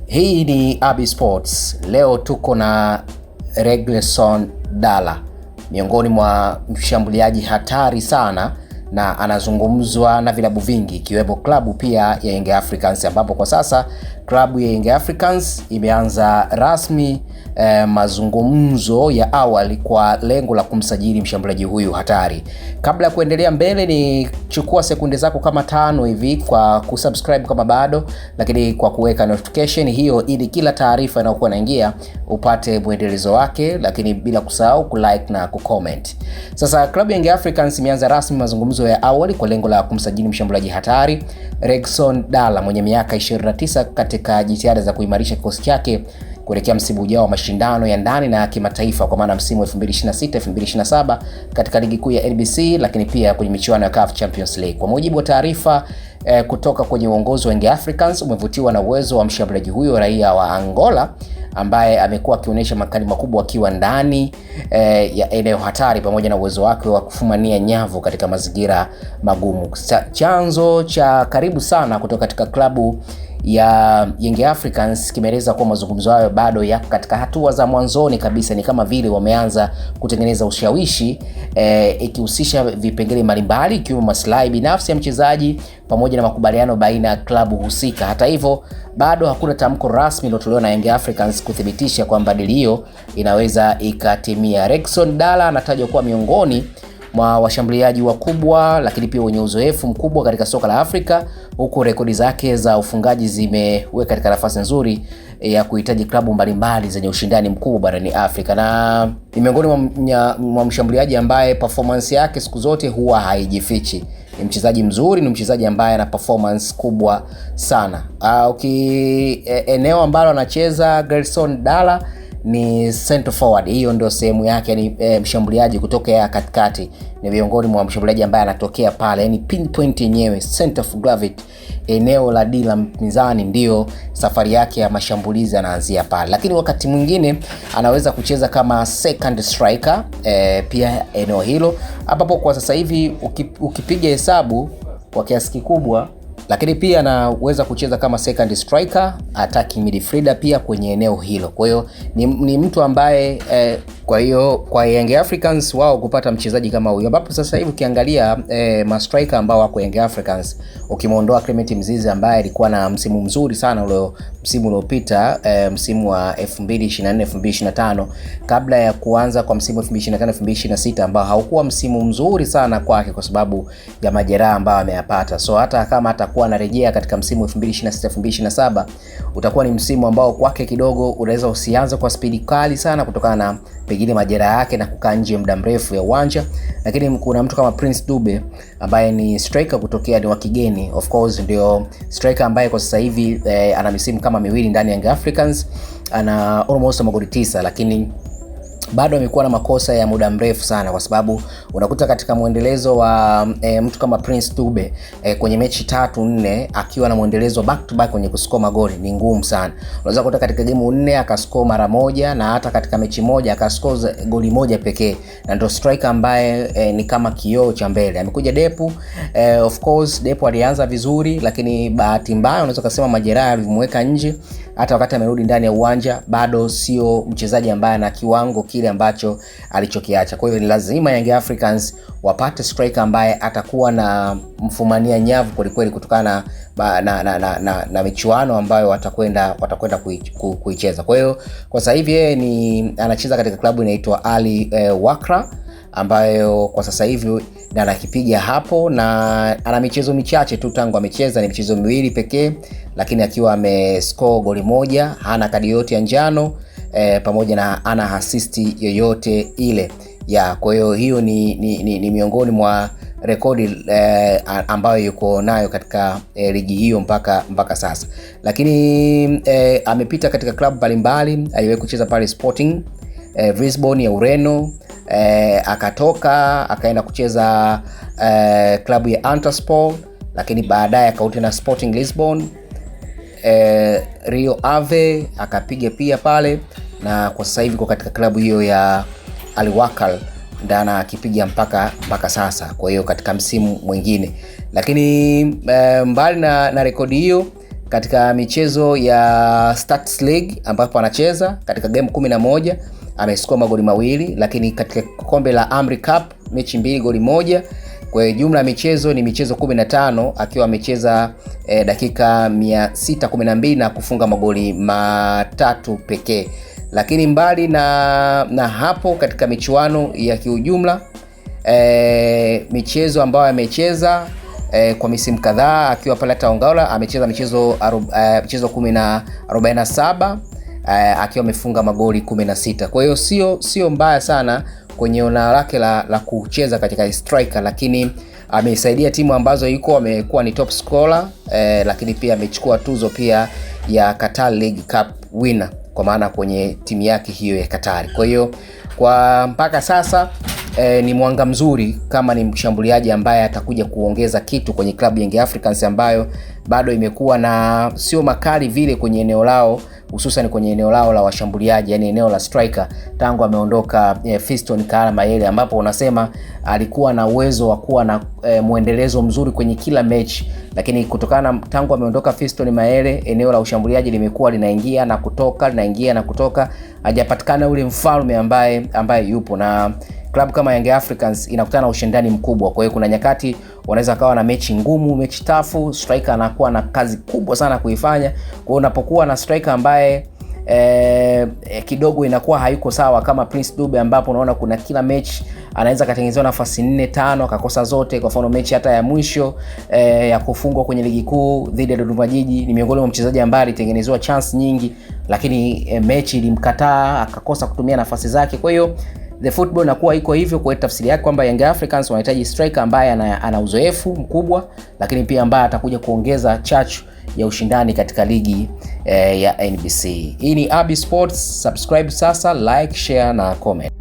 Hii ni Abi Sports. Leo tuko na Rayson Dala, miongoni mwa mshambuliaji hatari sana, na anazungumzwa na vilabu vingi ikiwemo klabu pia ya Young Africans, ambapo kwa sasa klabu ya Young Africans imeanza rasmi mazungumzo ya awali kwa lengo la kumsajili mshambuliaji huyu hatari. Kabla ya kuendelea mbele, ni chukua sekunde zako kama 5 hivi kwa kusubscribe kama bado, lakini kwa kuweka notification hiyo ili kila taarifa inayokuwa inaingia upate mwendelezo wake, lakini bila kusahau kulike na kucomment. Sasa klabu ya Young Africans imeanza rasmi mazungumzo ya awali kwa lengo la kumsajili mshambuliaji hatari Rayson Dala mwenye miaka 29 katika jitihada za kuimarisha kikosi chake kuelekea msimu ujao wa mashindano ya ndani na kimataifa, kwa maana msimu 2026-2027 katika ligi kuu ya NBC, lakini pia kwenye michuano ya CAF Champions League. Kwa mujibu wa taarifa kutoka kwenye uongozi wa Young Africans, umevutiwa na uwezo wa mshambuliaji huyo raia wa Angola ambaye amekuwa akionyesha makali makubwa akiwa ndani ya eneo hatari, pamoja na uwezo wake wa kufumania nyavu katika mazingira magumu. Chanzo cha karibu sana kutoka katika klabu ya Young Africans kimeeleza kuwa mazungumzo hayo bado yako katika hatua za mwanzoni kabisa, ni kama vile wameanza kutengeneza ushawishi ikihusisha vipengele mbalimbali ikiwemo maslahi binafsi ya mchezaji pamoja na makubaliano baina ya klabu husika. Hata hivyo, bado hakuna tamko rasmi lilotolewa na Young Africans kuthibitisha kwamba dili hiyo inaweza ikatimia. Rayson Dala anatajwa kuwa miongoni mwa washambuliaji wakubwa lakini pia wenye uzoefu mkubwa katika soka la Afrika, huku rekodi zake za ufungaji zimeweka katika nafasi nzuri ya kuhitaji klabu mbalimbali zenye ushindani mkubwa barani Afrika, na ni miongoni mwa mshambuliaji ambaye performance yake siku zote huwa haijifichi. Ni mchezaji mzuri, ni mchezaji ambaye ana performance kubwa sana. Eneo ambalo anacheza Rayson Dala ni center forward. Hiyo ndio sehemu yake, ni mshambuliaji kutoka ya katikati. Ni miongoni mwa mshambuliaji ambaye anatokea pale, yani pinpoint yenyewe, center of gravity, eneo la dila mpinzani, ndio safari yake ya mashambulizi anaanzia pale. Lakini wakati mwingine anaweza kucheza kama second striker pia eneo hilo, ambapo kwa sasa hivi ukipiga hesabu kwa kiasi kikubwa, lakini pia anaweza kucheza kama second striker, attacking midfielder pia kwenye eneo hilo. Kwa hiyo ni mtu ambaye kwa hiyo kwa Young Africans wao kupata mchezaji kama huyo, ambapo sasa hivi ukiangalia ma striker ambao wako Young Africans, ukimuondoa Clement Mzize ambaye alikuwa na msimu mzuri sana ule msimu uliopita, msimu wa 2024-2025, kabla ya kuanza kwa msimu 2025-2026 ambao haukuwa msimu mzuri sana kwake kwa sababu ya majeraha ambayo ameyapata. So hata kama atakuwa anarejea katika msimu 2026-2027, utakuwa ni msimu ambao kwake kidogo unaweza usianze kwa spidi kali sana kutokana na pengine majeraha yake na kukaa nje muda mrefu ya uwanja. Lakini kuna mtu kama Prince Dube ambaye ni striker kutokea, ni wa kigeni, of course ndio striker ambaye kwa sasa hivi ana misimu kama miwili ndani ya Young Africans, ana almost magoli 9, lakini bado amekuwa na makosa ya muda mrefu sana, kwa sababu unakuta katika muendelezo wa mtu kama Prince Dube kwenye mechi 3-4 akiwa na muendelezo back to back kwenye kuscore magoli ni ngumu sana. Unaweza kukuta katika game 4 akascore mara moja, na hata katika mechi moja akascore goli moja pekee, na ndio striker ambaye ni kama kioo cha mbele. Amekuja Depu, of course Depu alianza vizuri, lakini bahati mbaya unaweza kusema majeraha yalimweka nje. Hata wakati amerudi ndani ya uwanja bado sio mchezaji ambaye ana kiwango kile ambacho alichokiacha. Kwa hiyo ni lazima Young Africans wapate striker ambaye atakuwa na mfumania nyavu kweli kutokana na michuano ambayo watakwenda kuicheza. Kwa hiyo kwa sasa hivi yeye anacheza katika klabu inaitwa Ali Wakra, ambayo kwa sasa hivi anakipiga hapo, na ana michezo michache tu tangu amecheza, ni michezo miwili pekee, lakini akiwa amescore goli moja, hana kadi yote ya njano pamoja na ana assist yoyote ile ya. Kwa hiyo hiyo ni miongoni mwa rekodi ambayo yuko nayo katika ligi hiyo mpaka sasa. Lakini amepita katika klabu mbalimbali, aliwahi kucheza pale Sporting Lisbon ya Ureno, akatoka akaenda kucheza klabu ya Antalyaspor, lakini baadaye akarudi na Sporting Lisbon, Rio Ave akapiga pia pale, na kwa sasa hivi kwa katika klabu hiyo ya Al Wakal ndana akipiga mpaka sasa. Kwa hiyo katika msimu mwingine, lakini mbali na rekodi hiyo katika michezo ya Stats League ambapo anacheza katika game 11 amescore magoli 2, lakini katika kombe la Amri Cup mechi 2 goli 1. Kwa jumla michezo ni michezo 15 akiwa amecheza dakika 612 na kufunga magoli 3 pekee. Lakini mbali na hapo katika michuano ya kiujumla michezo ambayo amecheza kwa misimu kadhaa akiwa pale Taongaola amecheza michezo 47 akiwa amefunga magoli 16. Kwa hiyo sio mbaya sana kwenye eneo lake la kucheza katika striker, lakini amesaidia timu ambazo yuko amekuwa ni top scorer, lakini pia amechukua tuzo pia ya Qatar League Cup winner kwa maana kwenye timu yake hiyo ya Qatar. Kwa hiyo kwa mpaka sasa ni mwanga mzuri kama ni mshambuliaji ambaye atakuja kuongeza kitu kwenye klabu ya Young Africans ambayo bado imekuwa na sio makali vile kwenye eneo lao, hususan kwenye eneo lao la washambuliaji, yani eneo la striker, tangu ameondoka Fiston Kalala Mayele, ambapo unasema alikuwa na uwezo wa kuwa na muendelezo mzuri kwenye kila mechi, lakini kutokana tangu ameondoka Fiston Mayele eneo la ushambuliaji limekuwa linaingia na kutoka, linaingia na kutoka, hajapatikana ule mfalme ambaye yupo, na klabu kama Young Africans inakutana na ushindani mkubwa. Kwa hiyo kuna nyakati wanaweza kawa na mechi ngumu, mechi tafu, striker anakuwa na kazi kubwa sana kuifanya. Kwa hiyo unapokuwa na striker ambaye kidogo inakuwa hayuko sawa kama Prince Dube, ambapo unaona kuna kila mechi anaweza katengenezewa nafasi 4-5 akakosa zote. Kwa mfano mechi hata ya mwisho ya kufungwa kwenye ligi kuu dhidi ya Dodoma Jiji ni miongoni mwa mchezaji ambaye alitengenezewa chance nyingi, lakini mechi ilimkataa akakosa kutumia nafasi zake. Kwa hiyo the football inakuwa iko hivyo. Kwa tafsiri yake kwamba Young Africans wanahitaji striker ambaye ana uzoefu mkubwa, lakini pia ambaye atakuja kuongeza chachu ya ushindani katika ligi ya NBC. Hii ni Abi Sports, subscribe sasa, like, share na comment.